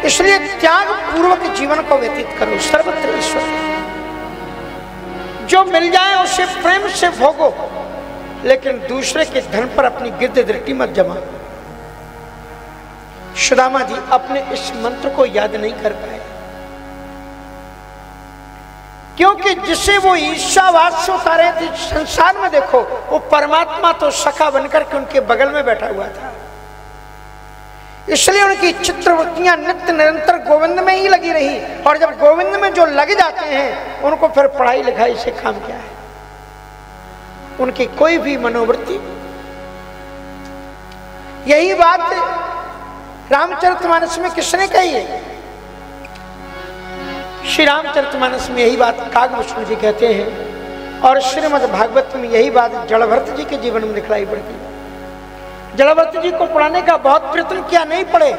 इसलिए त्याग पूर्वक जीवन को व्यतीत करो। सर्वत्र ईश्वर, जो मिल जाए उसे प्रेम से भोगो, लेकिन दूसरे के धन पर अपनी गिद्ध दृष्टि मत जमा। सुदामा जी अपने इस मंत्र को याद नहीं कर पाए, क्योंकि जिसे वो ईर्ष्यावाद से उतारे थे संसार में, देखो वो परमात्मा तो सखा बनकर के उनके बगल में बैठा हुआ था। इसलिए उनकी चित्रवृत्तियां नित्य निरंतर गोविंद में ही लगी रही। और जब गोविंद में जो लग जाते हैं उनको फिर पढ़ाई लिखाई से काम क्या है, उनकी कोई भी मनोवृत्ति। यही बात रामचरितमानस में किसने कही है? श्री रामचरितमानस में यही बात कागभूषण जी कहते हैं, और श्रीमद् भागवत में यही बात जड़भरत जी के जीवन में दिखलाई पड़ती है। जड़भरत जी को पढ़ाने का बहुत प्रयत्न किया, नहीं पढ़े।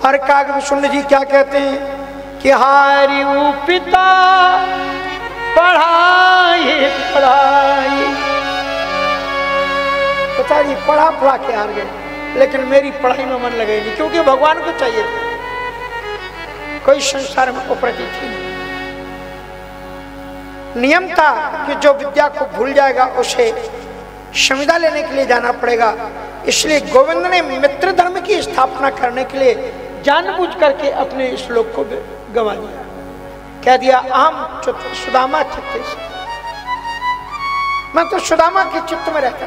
और कागभूषण जी क्या कहते हैं कि हारी पिता पढ़ाई पढ़ाई, पता नहीं पढ़ा पढ़ा के हार गए, लेकिन मेरी पढ़ाई में मन लगे नहीं, क्योंकि भगवान को चाहिए था। कोई संसार में उपरति थी नहीं। नियम था कि जो विद्या को भूल जाएगा उसे संविदा लेने के लिए जाना पड़ेगा। इसलिए गोविंद ने मित्र धर्म की स्थापना करने के लिए जानबूझ करके अपने श्लोक को गवा दिया। कह दिया अहम सुदामा चित्ते से, मैं तो सुदामा के चित्त में रहता।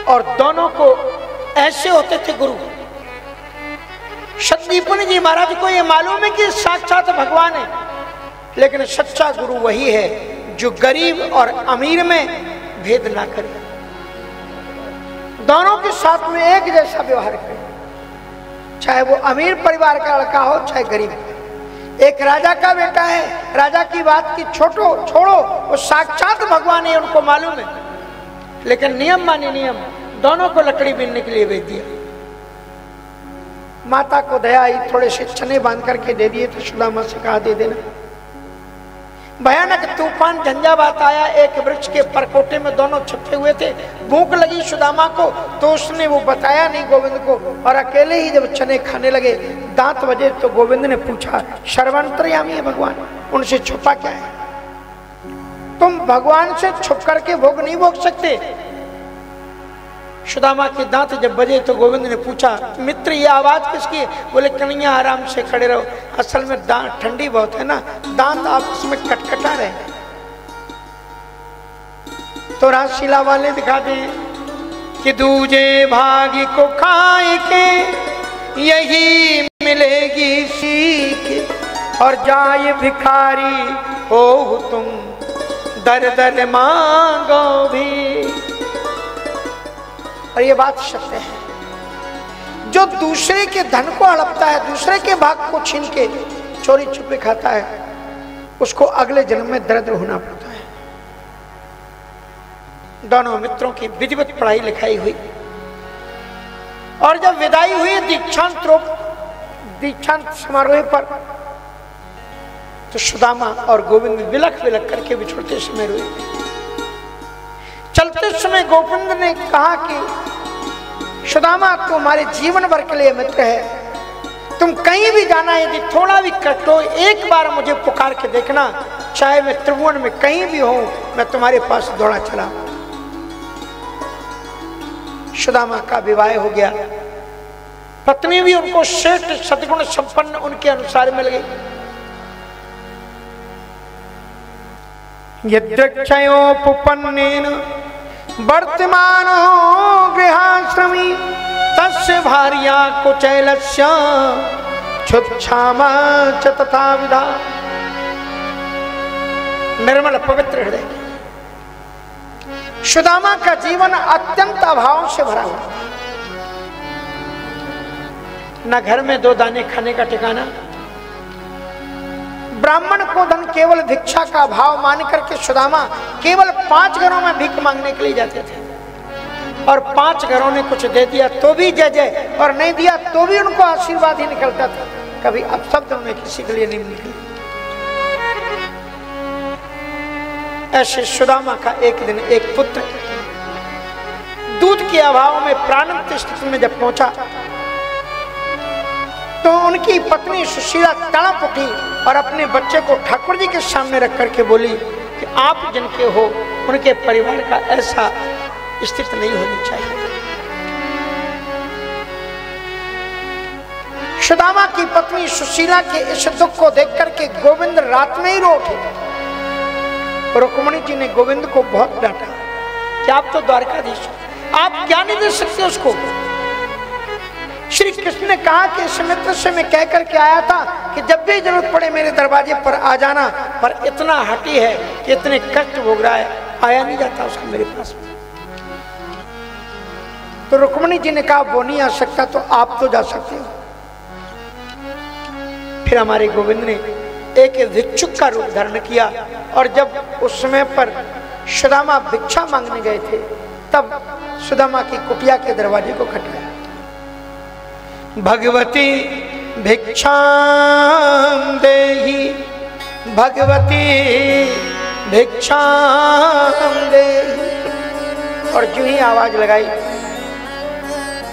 और दोनों को ऐसे होते थे गुरु। सतदीपन जी महाराज को यह मालूम है कि साक्षात भगवान है, लेकिन सच्चा गुरु वही है जो गरीब और अमीर में भेद ना करे, दोनों के साथ में एक जैसा व्यवहार करे, चाहे वो अमीर परिवार का लड़का हो चाहे गरीब। एक राजा का बेटा है, राजा की बात की छोड़ो, वो साक्षात भगवान है, उनको मालूम है, लेकिन नियम माने नियम, दोनों को लकड़ी बीनने के लिए भेज दिया। माता को दया आई, थोड़े से चने बांध करके दे दिए तो सुदामा से कहा दे देना। भयानक तूफान झंझावात आया, एक वृक्ष के परकोटे में दोनों छिपे हुए थे। भूख लगी सुदामा को तो उसने वो बताया नहीं गोविंद को, और अकेले ही जब चने खाने लगे दांत बजे तो गोविंद ने पूछा सर्वांतर्यामी है भगवान, उनसे छुपा क्या है? तुम भगवान से छुप करके भोग नहीं भोग सकते। सुदामा के दांत जब बजे तो गोविंद ने पूछा मित्र ये आवाज किसकी है? बोले कन्हैया आराम से खड़े रहो, असल में दांत ठंडी बहुत है ना, दांत आपस में कटकटा रहे। तो रासलीला वाले दिखा दें कि दूजे भागी को खाए के यही मिलेगी सीख, और जाए भिखारी हो तुम दर दर मांगो भी। और ये बात सत्य है, जो दूसरे के धन को हड़पता है, दूसरे के भाग को छीन के चोरी छुपे खाता है, उसको अगले जन्म में दरिद्र होना पड़ता है। दोनों मित्रों की विधिवत पढ़ाई लिखाई हुई, और जब विदाई हुई दीक्षांत समारोह पर, तो सुदामा और गोविंद विलख विलख करके बिछुड़ते समय रोए। चलते समय गोविंद ने कहा कि सुदामा तुम्हारे जीवन भर के लिए मित्र है, तुम कहीं भी जाना, यदि थोड़ा भी कष्ट हो एक बार मुझे पुकार के देखना, चाहे मैं त्रिभुवन में कहीं भी हूं, मैं तुम्हारे पास दौड़ा चला। सुदामा का विवाह हो गया, पत्नी भी उनको श्रेष्ठ सद्गुण संपन्न उनके अनुसार मिल गई। यद्यक्षयोपपन्नेन वर्तमानो गृहाश्रमी तस्य भार्या कुचैलस्य क्षुत्क्षामा च तथा विधा। निर्मल पवित्र हृदय सुदामा का जीवन अत्यंत अभाव से भरा हुआ, न घर में दो दाने खाने का ठिकाना, ब्राह्मण को धन केवल भिक्षा का भाव मान करके सुदामा केवल 5 घरों में भीख मांगने के लिए जाते थे, और 5 घरों ने कुछ दे दिया तो भी जय जय, और नहीं दिया तो भी उनको आशीर्वाद ही निकलता था, कभी अपशब्द में किसी के लिए नहीं निकली। ऐसे सुदामा का एक दिन एक पुत्र दूध के अभाव में प्राणांत स्थिति में जब पहुंचा तो उनकी पत्नी सुशीला तड़प उठी और अपने बच्चे को ठाकुर जी के सामने रख करके बोली कि आप जिनके हो उनके परिवार का ऐसा स्थिति नहीं होनी चाहिए। सुदामा की पत्नी सुशीला के इस दुख को देख करके गोविंद रात में ही रो उठे। रुक्मिणी जी ने गोविंद को बहुत डांटा कि आप तो द्वारकाधीश हो, आप क्या नहीं दे सकते उसको। श्री कृष्ण ने कहा कि इस मित्र से मैं कह करके आया था कि जब भी जरूरत पड़े मेरे दरवाजे पर आ जाना, पर इतना हठी है कि इतने कष्ट भोग रहा है, आया नहीं जाता उसका मेरे पास में। तो रुक्मिणी जी ने कहा वो नहीं आ सकता तो आप तो जा सकते हो। फिर हमारे गोविंद ने एक भिक्षुक का रूप धारण किया और जब उस समय पर सुदामा भिक्षा मांगने गए थे तब सुदामा की कुटिया के दरवाजे को खटकाया। भगवती भिक्षाम देहि, भगवती भिक्षाम देहि। और जो ही आवाज लगाई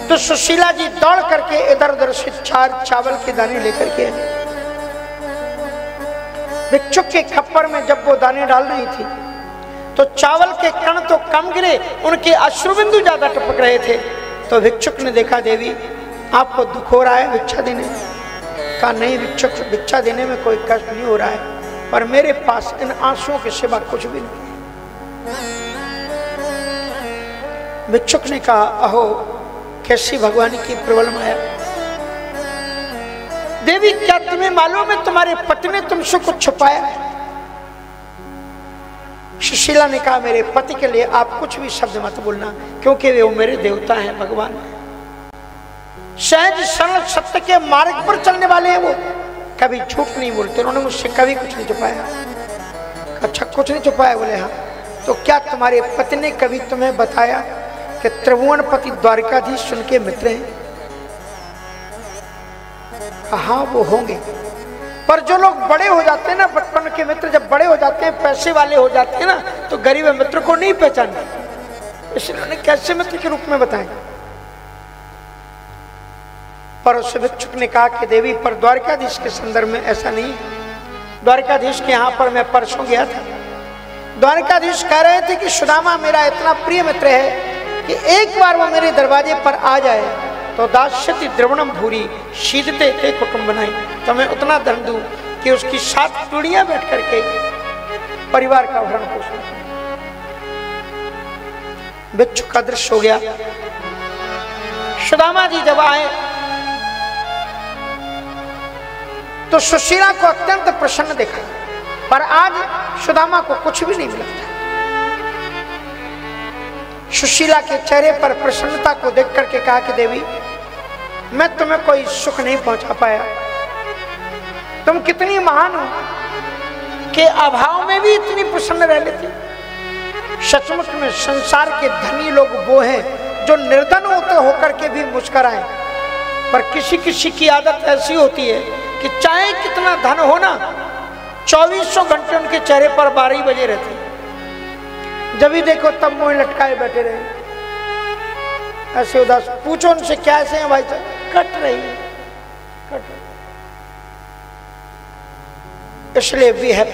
तो सुशीला जी दौड़ करके इधर उधर से 4 चावल के दाने लेकर के भिक्षुक के खप्पर में जब वो दाने डाल रही थी तो चावल के कण तो कम गिरे, उनके अश्रुबिंदु ज्यादा टपक रहे थे। तो भिक्षुक ने देखा देवी आपको दुख हो रहा है भिक्षा देने में? कहा नहीं भिक्षुक, भिक्षा देने में कोई कष्ट नहीं हो रहा है, पर मेरे पास इन आंसुओं के सिवा कुछ भी नहीं। भिक्षुक ने कहा अहो कैसी भगवान की प्रबल माया। देवी क्या तुम्हें मालूम है तुम्हारे पति ने तुमसे कुछ छुपाया है? सुशीला ने कहा मेरे पति के लिए आप कुछ भी शब्द मत बोलना, क्योंकि वे मेरे देवता हैं, भगवान सहज सरल सत्य के मार्ग पर चलने वाले हैं, वो कभी झूठ नहीं बोलते, उन्होंने मुझसे कभी कुछ नहीं छुपाया। अच्छा कुछ नहीं छुपाया? बोले हाँ। तो क्या तुम्हारे पति ने कभी तुम्हें बताया कि त्रिभुवनपति द्वारकाधीश उनके मित्र हैं? हाँ वो होंगे, पर जो लोग बड़े हो जाते हैं ना, बचपन के मित्र जब बड़े हो जाते हैं, पैसे वाले हो जाते हैं ना, तो गरीब मित्र को नहीं पहचानते, इसलिए उन्हें कैसे मित्र के रूप में बताएं। पर उस भिक्षुक ने कहा कि देवी पर द्वारकाधीश के संदर्भ में ऐसा नहीं। द्वारकाधीश के यहाँ पर मैं परसों गया था, द्वारकाधीश कह रहे थे कि सुदामा मेरा इतना प्रिय मित्र है कि एक बार वो मेरे दरवाजे पर आ जाए तो दास्यति द्रवणम भूरी शीदते थे कुटुंब बनाई, तो मैं उतना धन दूं कि उसकी 7 पीढ़ियां बैठ करके परिवार का भरण पोषण। भिक्षुक का दृश्य हो गया। सुदामा जी जब आए तो सुशीला को अत्यंत प्रसन्न देखा, पर आज सुदामा को कुछ भी नहीं मिला था। सुशीला के चेहरे पर प्रसन्नता को देख करके कहा कि देवी मैं तुम्हें कोई सुख नहीं पहुंचा पाया, तुम कितनी महान हो कि अभाव में भी इतनी प्रसन्न रह लेती। सचमुच में संसार के धनी लोग वो हैं जो निर्धन होते होकर के भी मुस्कुराए, पर किसी किसी की आदत ऐसी होती है कि चाहे कितना धन हो ना, 2400 घंटे उनके चेहरे पर 12 बजे रहते, जब भी देखो तब मुंह लटकाए बैठे रहे, ऐसे उदास। पूछो उनसे क्या ऐसे हैं भाई साहब? कट रही है, कट रही। इसलिए वी हैव